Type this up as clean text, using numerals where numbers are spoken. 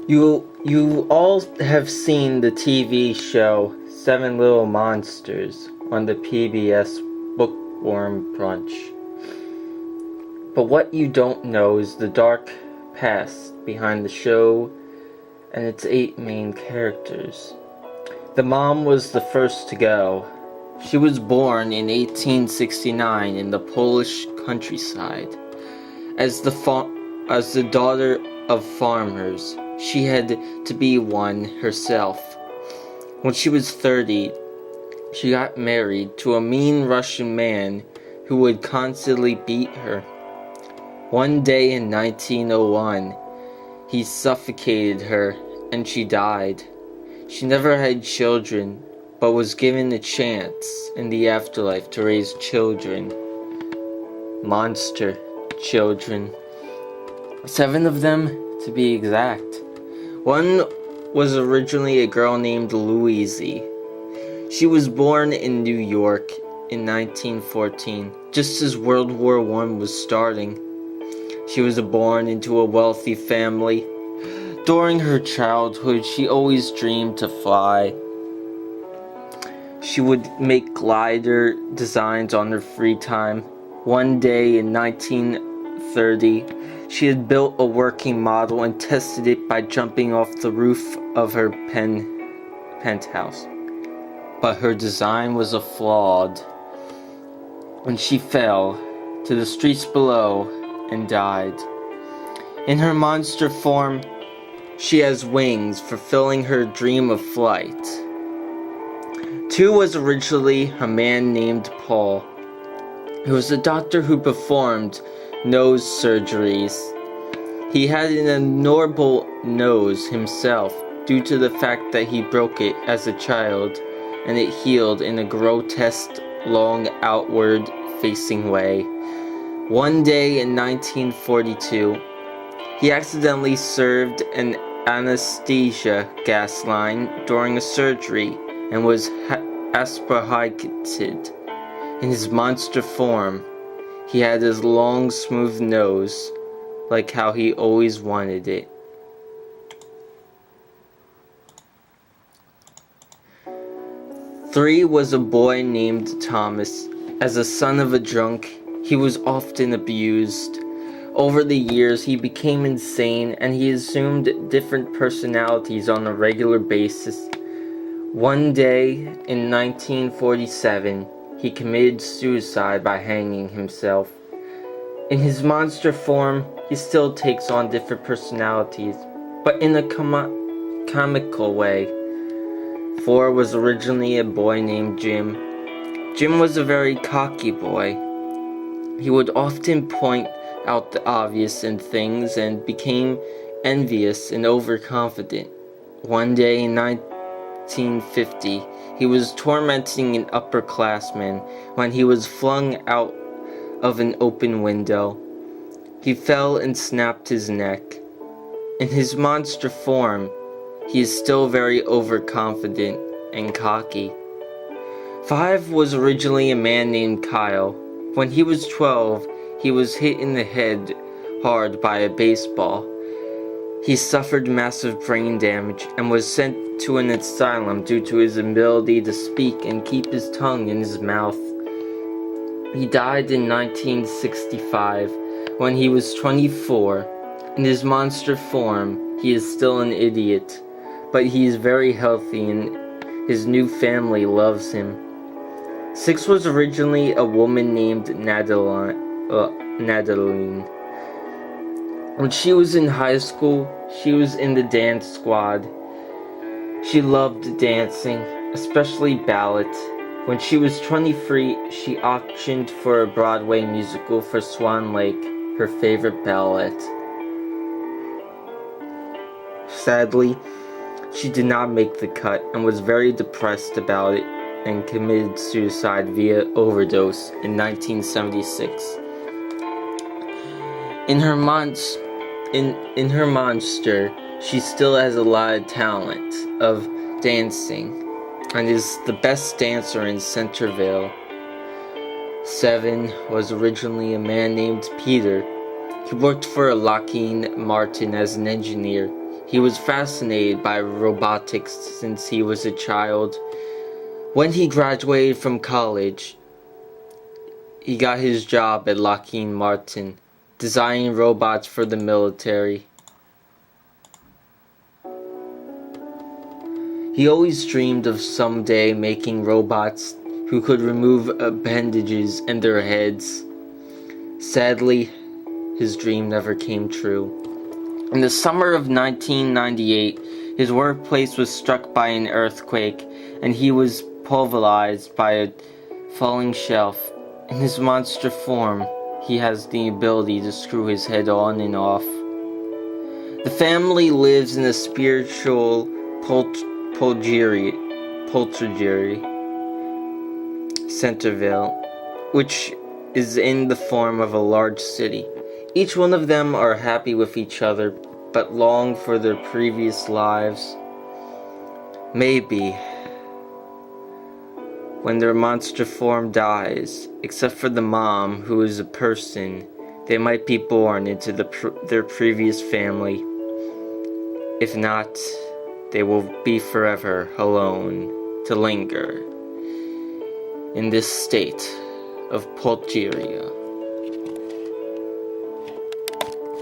You all have seen the TV show Seven Little Monsters on the PBS Bookworm Brunch. But what you don't know is the dark past behind the show and its 8 main characters. The mom was the first to go. She was born in 1869 in the Polish countryside. As the daughter of farmers, she had to be one herself. When she was 30, she got married to a mean Russian man who would constantly beat her. One day in 1901, he suffocated her and she died. She never had children, but was given a chance in the afterlife to raise children. Monster children. 7 of them, to be exact. One was originally a girl named Louise. She was born in New York in 1914, just as World War I was starting. She was born into a wealthy family. During her childhood, she always dreamed to fly. She would make glider designs on her free time. One day in 1930, she had built a working model and tested it by jumping off the roof of her penthouse. But her design was flawed when she fell to the streets below and died. In her monster form, she has wings, fulfilling her dream of flight. 2 was originally a man named Paul. He was a doctor who performed nose surgeries. He had an abnormal nose himself due to the fact that he broke it as a child and it healed in a grotesque, long outward-facing way. One day in 1942, he accidentally served an anesthesia gas line during a surgery and was aspirated. In his monster form, he had his long, smooth nose, like how he always wanted it. 3 was a boy named Thomas. As a son of a drunk, he was often abused. Over the years, he became insane and he assumed different personalities on a regular basis. One day in 1947, he committed suicide by hanging himself. In his monster form, he still takes on different personalities, but in a comical way. 4 was originally a boy named Jim. Jim was a very cocky boy. He would often point out the obvious in things and became envious and overconfident. One day in 1950, he was tormenting an upperclassman when he was flung out of an open window. He fell and snapped his neck. In his monster form, he is still very overconfident and cocky. 5 was originally a man named Kyle. When he was 12, he was hit in the head hard by a baseball. He suffered massive brain damage and was sent to an asylum due to his inability to speak and keep his tongue in his mouth. He died in 1965 when he was 24. In his monster form, he is still an idiot, but he is very healthy and his new family loves him. 6 was originally a woman named Nadaline. When she was in high school, she was in the dance squad. She loved dancing, especially ballet. When she was 23, she auctioned for a Broadway musical for Swan Lake, her favorite ballet. Sadly, she did not make the cut and was very depressed about it and committed suicide via overdose in 1976. In her monster, she still has a lot of talent of dancing and is the best dancer in Centerville. 7 was originally a man named Peter. He worked for Lockheed Martin as an engineer. He was fascinated by robotics since he was a child. When he graduated from college, he got his job at Lockheed Martin, designing robots for the military. He always dreamed of someday making robots who could remove appendages in their heads. Sadly, his dream never came true. In the summer of 1998, his workplace was struck by an earthquake, and he was pulverized by a falling shelf. In his monster form, he has the ability to screw his head on and off. The family lives in a spiritual poltergery, Centerville, which is in the form of a large city. Each one of them are happy with each other, but long for their previous lives. Maybe, when their monster form dies, except for the mom, who is a person, they might be born into their previous family. If not, they will be forever alone to linger in this state of poltergeria.